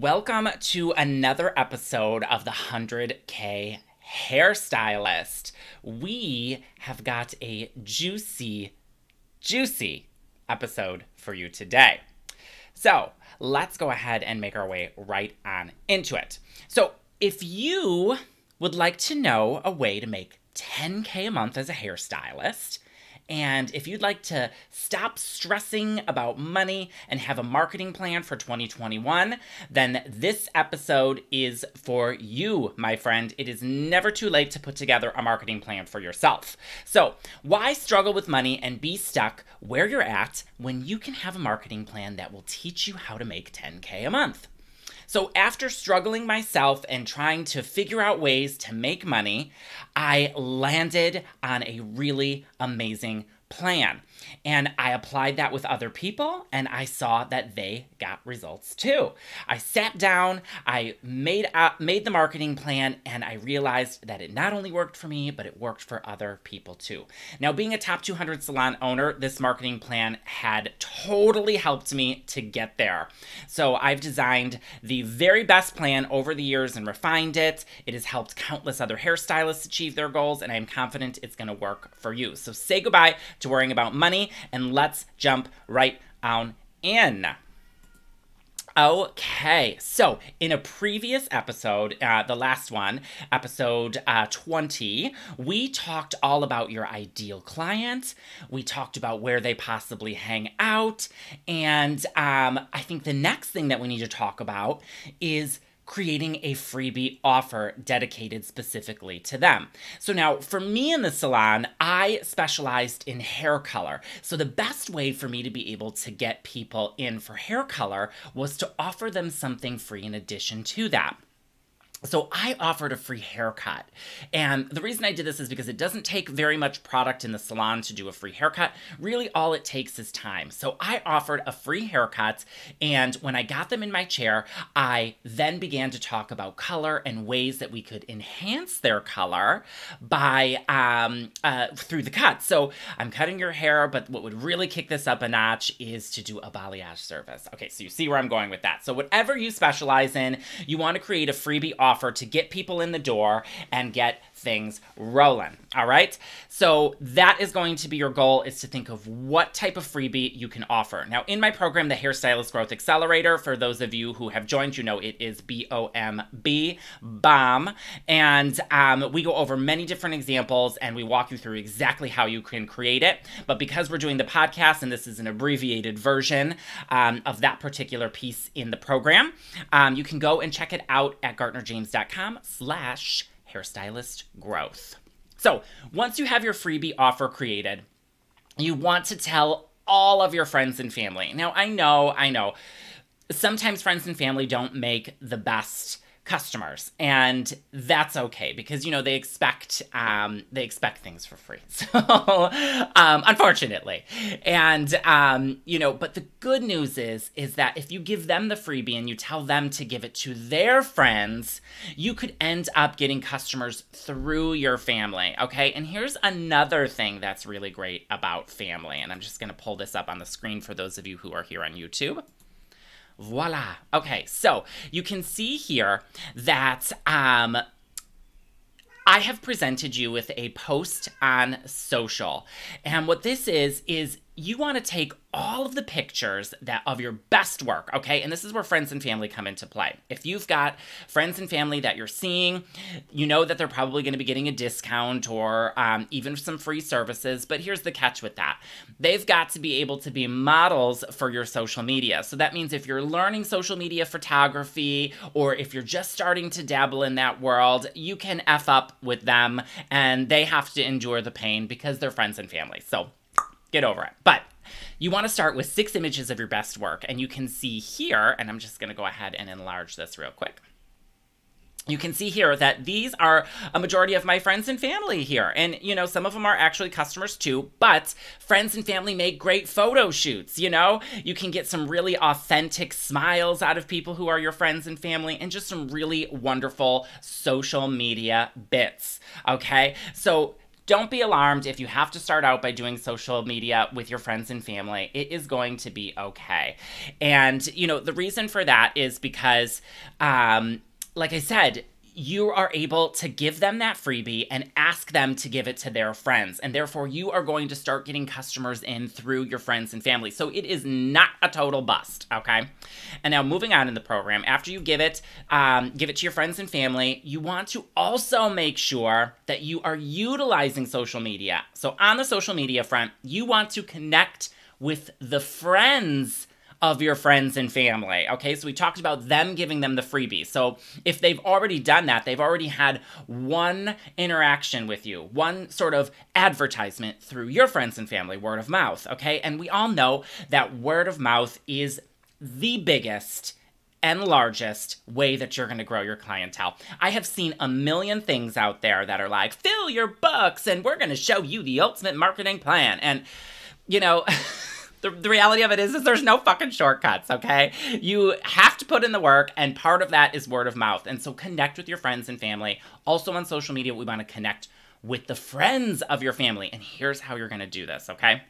Welcome to another episode of the 100K Hairstylist. We have got a juicy episode for you today. So let's go ahead and make our way right on into it. So if you would like to know a way to make 10K a month as a hairstylist, and if you'd like to stop stressing about money and have a marketing plan for 2021, then this episode is for you, my friend. It is never too late to put together a marketing plan for yourself. So why struggle with money and be stuck where you're at when you can have a marketing plan that will teach you how to make 10K a month? So after struggling myself and trying to figure out ways to make money, I landed on a really amazing plan. And I applied that with other people, and I saw that they got results too. I sat down, I made the marketing plan, and I realized that it not only worked for me, but it worked for other people too. Now, being a top 200 salon owner, this marketing plan had totally helped me to get there. So I've designed the very best plan over the years and refined it. It has helped countless other hairstylists achieve their goals, and I am confident it's going to work for you. So say goodbye to worrying about money, and let's jump right on in. Okay, so in a previous episode, the last one, episode 20, we talked all about your ideal client. We talked about where they possibly hang out. And I think the next thing that we need to talk about is creating a freebie offer dedicated specifically to them. So now, for me in the salon, I specialized in hair color. So the best way for me to be able to get people in for hair color was to offer them something free in addition to that. So I offered a free haircut. And the reason I did this is because it doesn't take very much product in the salon to do a free haircut. Really, all it takes is time. So I offered a free haircut, and when I got them in my chair, I then began to talk about color and ways that we could enhance their color by through the cut. So I'm cutting your hair, but what would really kick this up a notch is to do a balayage service. Okay, so you see where I'm going with that. So whatever you specialize in, you want to create a freebie offer to get people in the door and get things rolling. All right. So that is going to be your goal, is to think of what type of freebie you can offer. Now, in my program, the Hairstylist Growth Accelerator, for those of you who have joined, you know it is BOMB, BOMB. And we go over many different examples and we walk you through exactly how you can create it. But because we're doing the podcast and this is an abbreviated version of that particular piece in the program, you can go and check it out at gartnerjames.com/hairstylistgrowth. So once you have your freebie offer created, you want to tell all of your friends and family. Now, I know, sometimes friends and family don't make the best customers, and that's okay because, you know, they expect things for free. So, unfortunately, and, but the good news is that if you give them the freebie and you tell them to give it to their friends, you could end up getting customers through your family. Okay. And here's another thing that's really great about family. And I'm just going to pull this up on the screen for those of you who are here on YouTube. Voila. Okay, so you can see here that I have presented you with a post on social. And what this is you want to take all of the pictures of your best work, okay? And this is where friends and family come into play. If you've got friends and family that you're seeing, you know that they're probably going to be getting a discount or even some free services. But here's the catch with that. They've got to be able to be models for your social media. So that means if you're learning social media photography or if you're just starting to dabble in that world, you can F up with them and they have to endure the pain because they're friends and family. So get over it. But you want to start with 6 images of your best work. And you can see here, and I'm just going to go ahead and enlarge this real quick. You can see here that these are a majority of my friends and family here. And, you know, some of them are actually customers too, but friends and family make great photo shoots, you know? You can get some really authentic smiles out of people who are your friends and family and just some really wonderful social media bits, okay? So don't be alarmed if you have to start out by doing social media with your friends and family. It is going to be okay. And, you know, the reason for that is because, like I said, you are able to give them that freebie and ask them to give it to their friends. And therefore, you are going to start getting customers in through your friends and family. So it is not a total bust, okay? And now moving on in the program, after you give it to your friends and family, you want to also make sure that you are utilizing social media. So on the social media front, you want to connect with the friends of your friends and family, okay? So we talked about them giving them the freebie. So if they've already done that, they've already had one interaction with you, one sort of advertisement through your friends and family, word of mouth, okay? And we all know that word of mouth is the biggest and largest way that you're going to grow your clientele. I have seen a million things out there that are like, fill your books and we're going to show you the ultimate marketing plan. And, you know, the reality of it is there's no fucking shortcuts, okay? You have to put in the work, and part of that is word of mouth. And so connect with your friends and family. Also on social media, we want to connect with the friends of your family. And here's how you're going to do this, okay?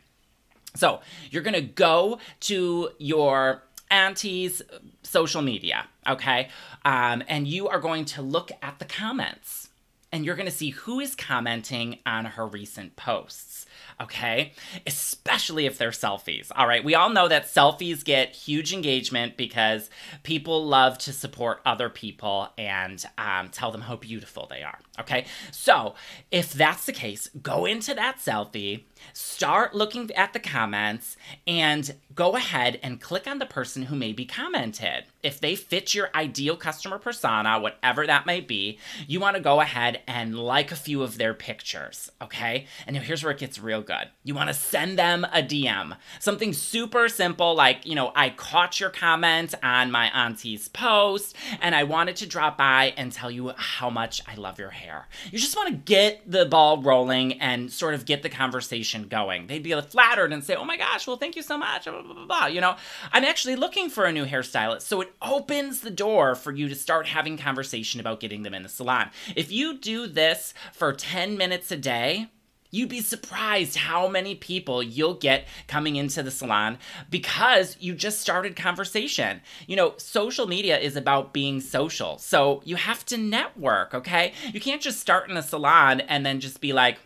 So you're going to go to your auntie's social media, okay? And you are going to look at the comments. And you're going to see who is commenting on her recent posts, okay? Especially if they're selfies, all right? We all know that selfies get huge engagement because people love to support other people and tell them how beautiful they are, okay? So if that's the case, go into that selfie, start looking at the comments, and go ahead and click on the person who maybe commented. If they fit your ideal customer persona, whatever that may be, you want to go ahead and like a few of their pictures, okay? And now here's where it gets real good. You want to send them a DM. Something super simple like, you know, I caught your comment on my auntie's post, and I wanted to drop by and tell you how much I love your hair. You just want to get the ball rolling and sort of get the conversation going. They'd be flattered and say, oh my gosh, well, thank you so much, blah, blah, blah, blah. You know, I'm actually looking for a new hairstylist. So it opens the door for you to start having conversation about getting them in the salon. If you do this for 10 minutes a day, you'd be surprised how many people you'll get coming into the salon because you just started conversation. You know, social media is about being social. So you have to network, okay? You can't just start in a salon and then just be like,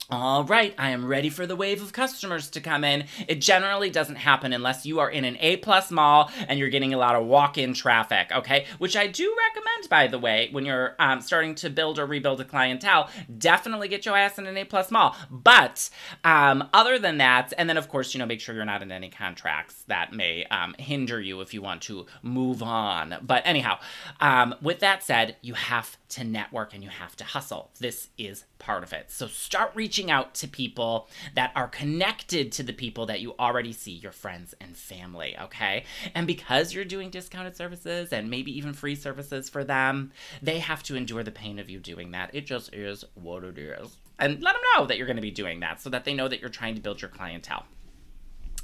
all right, I am ready for the wave of customers to come in. It generally doesn't happen unless you are in an A-plus mall and you're getting a lot of walk-in traffic, okay? Which I do recommend, by the way, when you're starting to build or rebuild a clientele, definitely get your ass in an A-plus mall. But other than that, and then of course, you know, make sure you're not in any contracts that may hinder you if you want to move on. But anyhow, with that said, you have to network and you have to hustle. This is part of it. So start reaching out to people that are connected to the people that you already see, your friends and family, okay? And because you're doing discounted services and maybe even free services for them, they have to endure the pain of you doing that. It just is what it is. And let them know that you're going to be doing that so that they know that you're trying to build your clientele.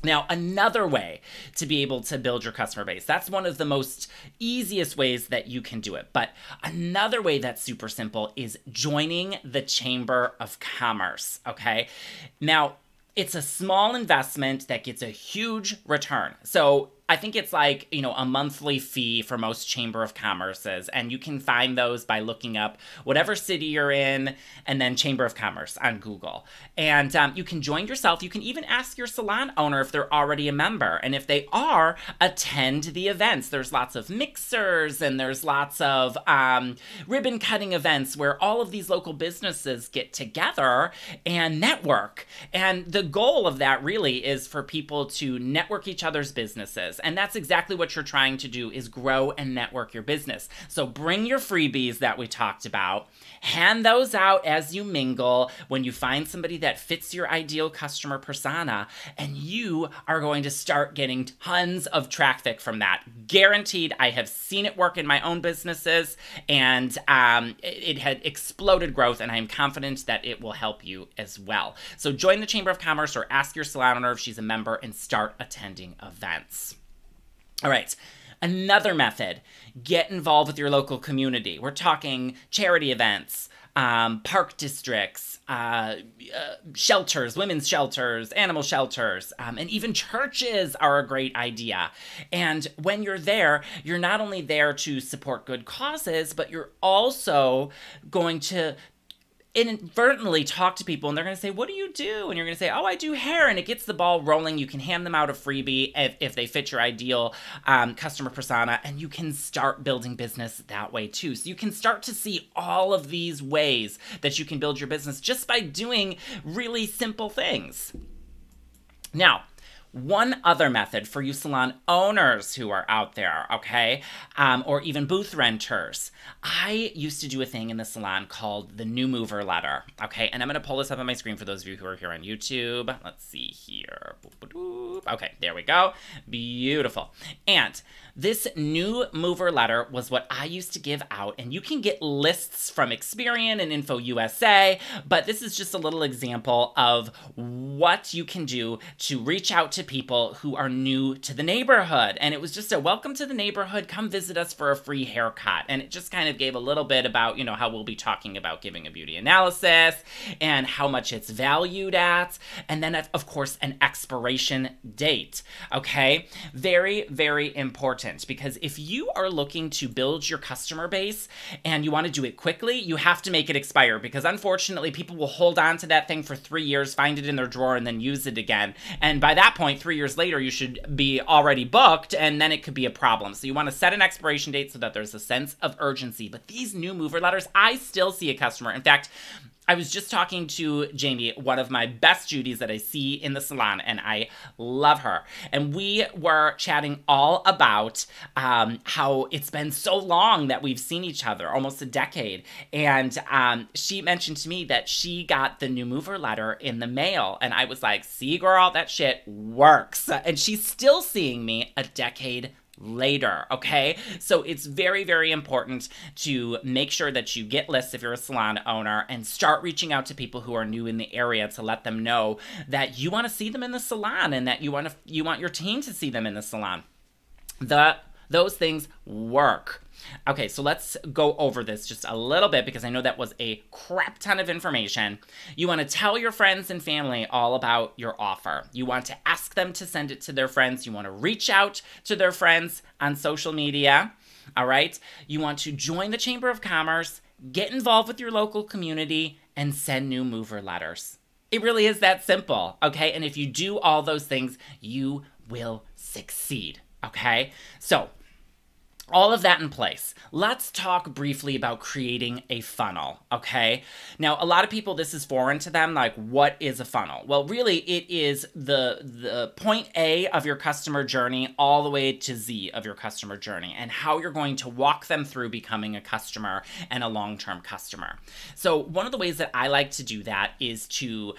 Now, another way to be able to build your customer base, that's one of the most easiest ways that you can do it. But another way that's super simple is joining the Chamber of Commerce, okay? Now, it's a small investment that gets a huge return. So I think it's like, you know, a monthly fee for most Chamber of Commerces, and you can find those by looking up whatever city you're in and then Chamber of Commerce on Google. And you can join yourself. You can even ask your salon owner if they're already a member. And if they are, attend the events. There's lots of mixers and there's lots of ribbon cutting events where all of these local businesses get together and network. And the goal of that really is for people to network each other's businesses. And that's exactly what you're trying to do, is grow and network your business. So bring your freebies that we talked about, hand those out as you mingle when you find somebody that fits your ideal customer persona, and you are going to start getting tons of traffic from that. Guaranteed. I have seen it work in my own businesses, and it had exploded growth, and I am confident that it will help you as well. So join the Chamber of Commerce or ask your salon owner if she's a member and start attending events. All right, another method, get involved with your local community. We're talking charity events, park districts, shelters, women's shelters, animal shelters, and even churches are a great idea. And when you're there, you're not only there to support good causes, but you're also going to inadvertently talk to people, and they're going to say, what do you do? And you're going to say, oh, I do hair, and it gets the ball rolling. You can hand them out a freebie if they fit your ideal customer persona, and you can start building business that way too. So you can start to see all of these ways that you can build your business just by doing really simple things. Now, one other method for you salon owners who are out there, okay, or even booth renters. I used to do a thing in the salon called the New Mover Letter, okay, and I'm going to pull this up on my screen for those of you who are here on YouTube. Let's see here. Okay, there we go. Beautiful. And this New Mover Letter was what I used to give out, and you can get lists from Experian and Info USA, but this is just a little example of what you can do to reach out to people who are new to the neighborhood. And it was just a welcome to the neighborhood, come visit us for a free haircut. And it just kind of gave a little bit about, you know, how we'll be talking about giving a beauty analysis and how much it's valued at. And then, of course, an expiration date, okay? Very, very important, because if you are looking to build your customer base and you want to do it quickly, you have to make it expire, because unfortunately people will hold on to that thing for 3 years, find it in their drawer, and then use it again. And by that point, 3 years later, you should be already booked, and then it could be a problem. So you want to set an expiration date so that there's a sense of urgency. But these New Mover Letters, I still see a customer. In fact, I was just talking to Jamie, one of my best Judys that I see in the salon, and I love her. And we were chatting all about how it's been so long that we've seen each other, almost a decade. And she mentioned to me that she got the New Mover Letter in the mail. And I was like, see, girl, that shit works. And she's still seeing me a decade later, okay? So it's very, very important to make sure that you get lists if you're a salon owner and start reaching out to people who are new in the area to let them know that you want to see them in the salon and that you want your team to see them in the salon. Those things work. Okay, so let's go over this just a little bit, because I know that was a crap ton of information. You want to tell your friends and family all about your offer. You want to ask them to send it to their friends. You want to reach out to their friends on social media, all right? You want to join the Chamber of Commerce, get involved with your local community, and send New Mover Letters. It really is that simple, okay? And if you do all those things, you will succeed, okay? So, all of that in place, let's talk briefly about creating a funnel, okay? Now, a lot of people, this is foreign to them, like, what is a funnel? Well, really, it is the point A of your customer journey all the way to Z of your customer journey, and how you're going to walk them through becoming a customer and a long-term customer. So one of the ways that I like to do that is to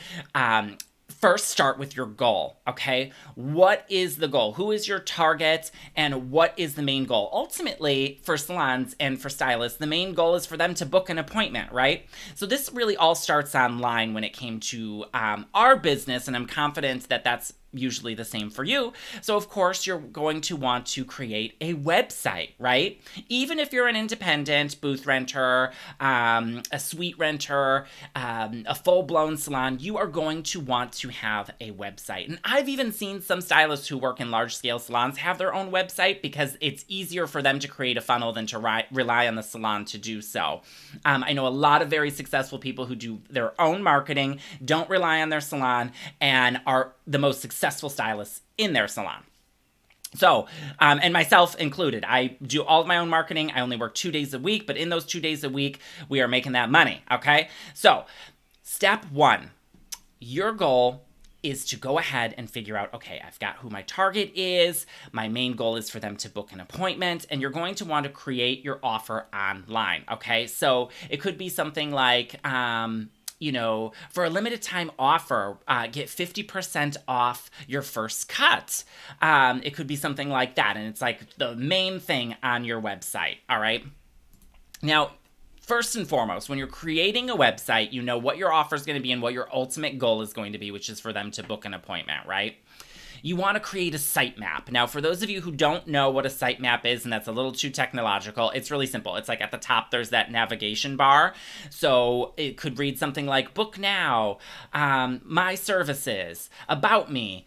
first start with your goal, okay? What is the goal? Who is your target, and what is the main goal? Ultimately, for salons and for stylists, the main goal is for them to book an appointment, right? So this really all starts online when it came to our business, and I'm confident that that's usually the same for you. So of course you're going to want to create a website, right? Even if you're an independent booth renter, a suite renter, a full-blown salon, you are going to want to have a website. And I've even seen some stylists who work in large-scale salons have their own website, because it's easier for them to create a funnel than to rely on the salon to do so. I know a lot of very successful people who do their own marketing, don't rely on their salon, and are the most successful stylists in their salon. So, and myself included, I do all of my own marketing. I only work 2 days a week, but in those 2 days a week, we are making that money, okay? So, step one, your goal is to go ahead and figure out, okay, I've got who my target is, my main goal is for them to book an appointment, and you're going to want to create your offer online, okay? So, it could be something like, you know, for a limited time offer, get 50% off your first cut. It could be something like that, and it's like the main thing on your website, all right? Now, first and foremost, when you're creating a website, you know what your offer is going to be and what your ultimate goal is going to be, which is for them to book an appointment, right? you want to create a sitemap. Now, for those of you who don't know what a sitemap is, and that's a little too technological, it's really simple. It's like at the top, there's that navigation bar. So it could read something like book now, my services, about me,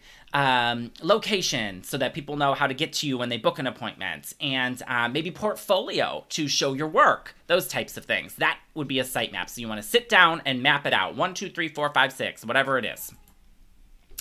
location, so that people know how to get to you when they book an appointment, and maybe portfolio to show your work, those types of things. That would be a sitemap. So you want to sit down and map it out. 1, 2, 3, 4, 5, 6, whatever it is.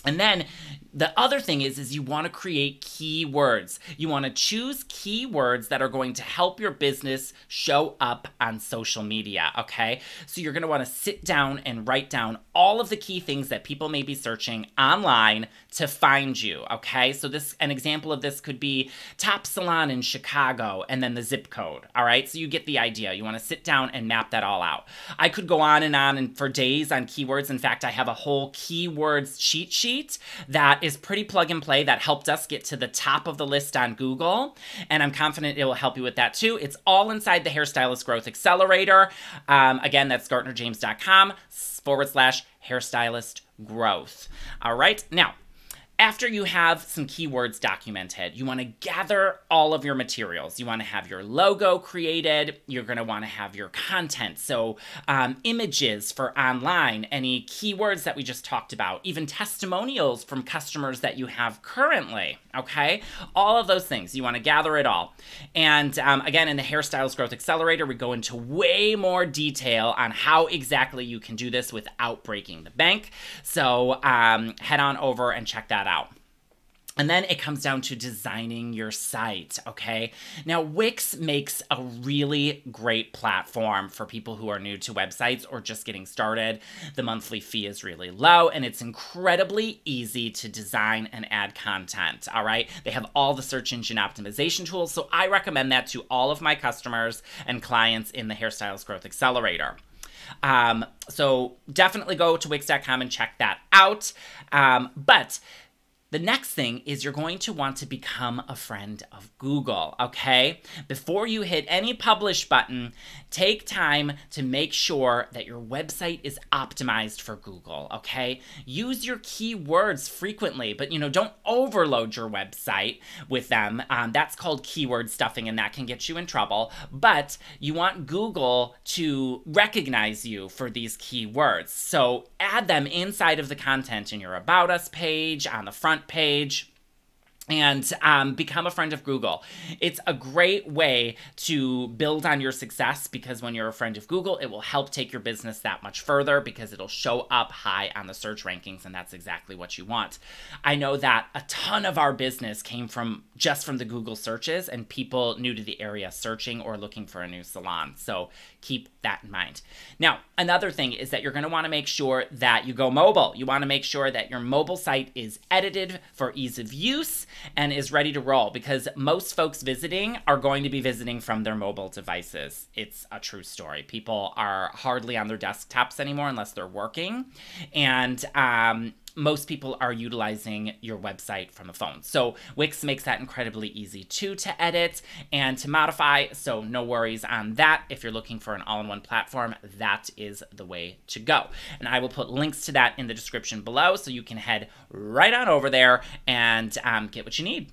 And then the other thing is you want to create keywords. You want to choose keywords that are going to help your business show up on social media, okay? So you're going to want to sit down and write down all of the key things that people may be searching online to find you, okay? So an example of this could be top salon in Chicago and then the zip code, all right? So you get the idea. You want to sit down and map that all out. I could go on and for days on keywords. In fact, I have a whole keywords cheat sheet that is pretty plug and play that helped us get to the top of the list on Google, and I'm confident it will help you with that too. It's all inside the Hairstylist Growth Accelerator. Again, that's gartnerjames.com/hairstylist growth. All right, now, after you have some keywords documented, you want to gather all of your materials. You want to have your logo created. You're going to want to have your content. So images for online, any keywords that we just talked about, even testimonials from customers that you have currently, okay? All of those things. You want to gather it all. And again, in the Hairstylist Growth Accelerator, we go into way more detail on how exactly you can do this without breaking the bank. So head on over and check that out. And then it comes down to designing your site, okay? Now, Wix makes a really great platform for people who are new to websites or just getting started. The monthly fee is really low, and it's incredibly easy to design and add content, all right? They have all the search engine optimization tools, so I recommend that to all of my customers and clients in the Hairstylist Growth Accelerator. So definitely go to Wix.com and check that out. But the next thing is you're going to want to become a friend of Google, okay? Before you hit any publish button, take time to make sure that your website is optimized for Google, okay? Use your keywords frequently, but don't overload your website with them. That's called keyword stuffing, and that can get you in trouble. But you want Google to recognize you for these keywords. So add them inside of the content in your About Us page, on the front page, and become a friend of Google. It's a great way to build on your success, because when you're a friend of Google, it will help take your business that much further, because it'll show up high on the search rankings, and that's exactly what you want. I know that a ton of our business came just from the Google searches and people new to the area searching or looking for a new salon. So keep that in mind. Now, another thing is that you're going to want to make sure that you go mobile. You want to make sure that your mobile site is edited for ease of use and is ready to roll, because most folks visiting are going to be visiting from their mobile devices. It's a true story. People are hardly on their desktops anymore unless they're working, and most people are utilizing your website from a phone. So Wix makes that incredibly easy too to edit and to modify, so no worries on that. If you're looking for an all-in-one platform, that is the way to go. And I will put links to that in the description below, so you can head right on over there and get what you need.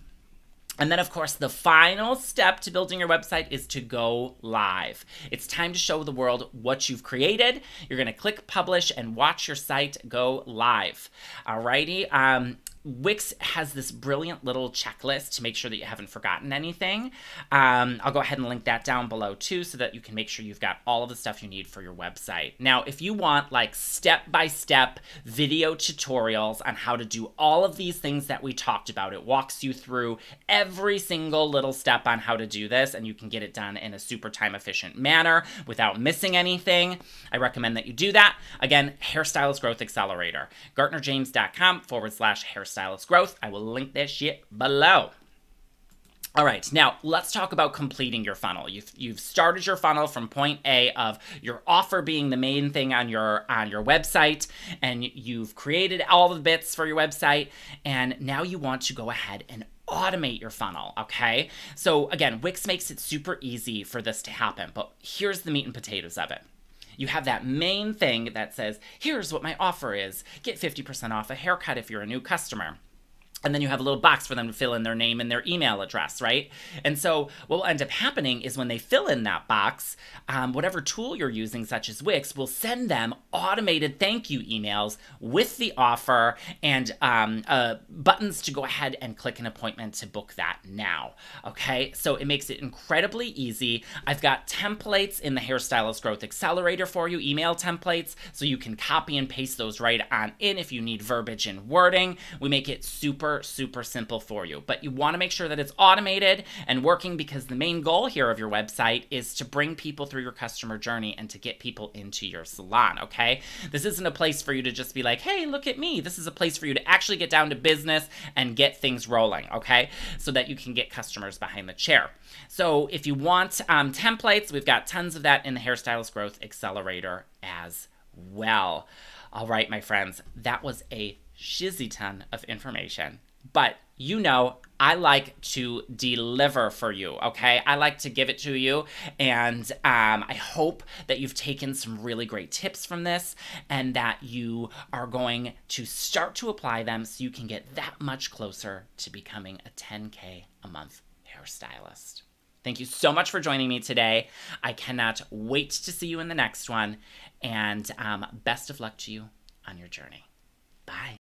And then, of course, the final step to building your website is to go live. It's time to show the world what you've created. You're going to click publish and watch your site go live. Alrighty. Wix has this brilliant little checklist to make sure that you haven't forgotten anything. I'll go ahead and link that down below too, so that you can make sure you've got all of the stuff you need for your website. Now, if you want like step-by-step video tutorials on how to do all of these things that we talked about, it walks you through every single little step on how to do this, and you can get it done in a super time-efficient manner without missing anything. I recommend that you do that. Again, Hairstylist Growth Accelerator, gartnerjames.com/hairstylist growth. I will link that shit below. All right, now let's talk about completing your funnel. You've started your funnel from point A of your offer being the main thing on your website, and you've created all the bits for your website, and now you want to go ahead and automate your funnel, okay? So again, Wix makes it super easy for this to happen, but here's the meat and potatoes of it. You have that main thing that says, here's what my offer is. Get 50% off a haircut if you're a new customer. And then you have a little box for them to fill in their name and their email address, right? And so what will end up happening is when they fill in that box, whatever tool you're using, such as Wix, will send them automated thank you emails with the offer and buttons to go ahead and click an appointment to book that now, okay? So it makes it incredibly easy. I've got templates in the Hairstylist Growth Accelerator for you, email templates, so you can copy and paste those right on in if you need verbiage and wording. We make it super simple for you, but you want to make sure that it's automated and working, because the main goal here of your website is to bring people through your customer journey and to get people into your salon, okay? This isn't a place for you to just be like, hey, look at me. This is a place for you to actually get down to business and get things rolling, okay? So that you can get customers behind the chair. So if you want templates, we've got tons of that in the Hairstylist Growth Accelerator as well. All right, my friends, that was a shizzy ton of information, but you know, I like to deliver for you, okay? I like to give it to you, and I hope that you've taken some really great tips from this and that you are going to start to apply them so you can get that much closer to becoming a 10K a month hairstylist. Thank you so much for joining me today. I cannot wait to see you in the next one, and best of luck to you on your journey. Bye.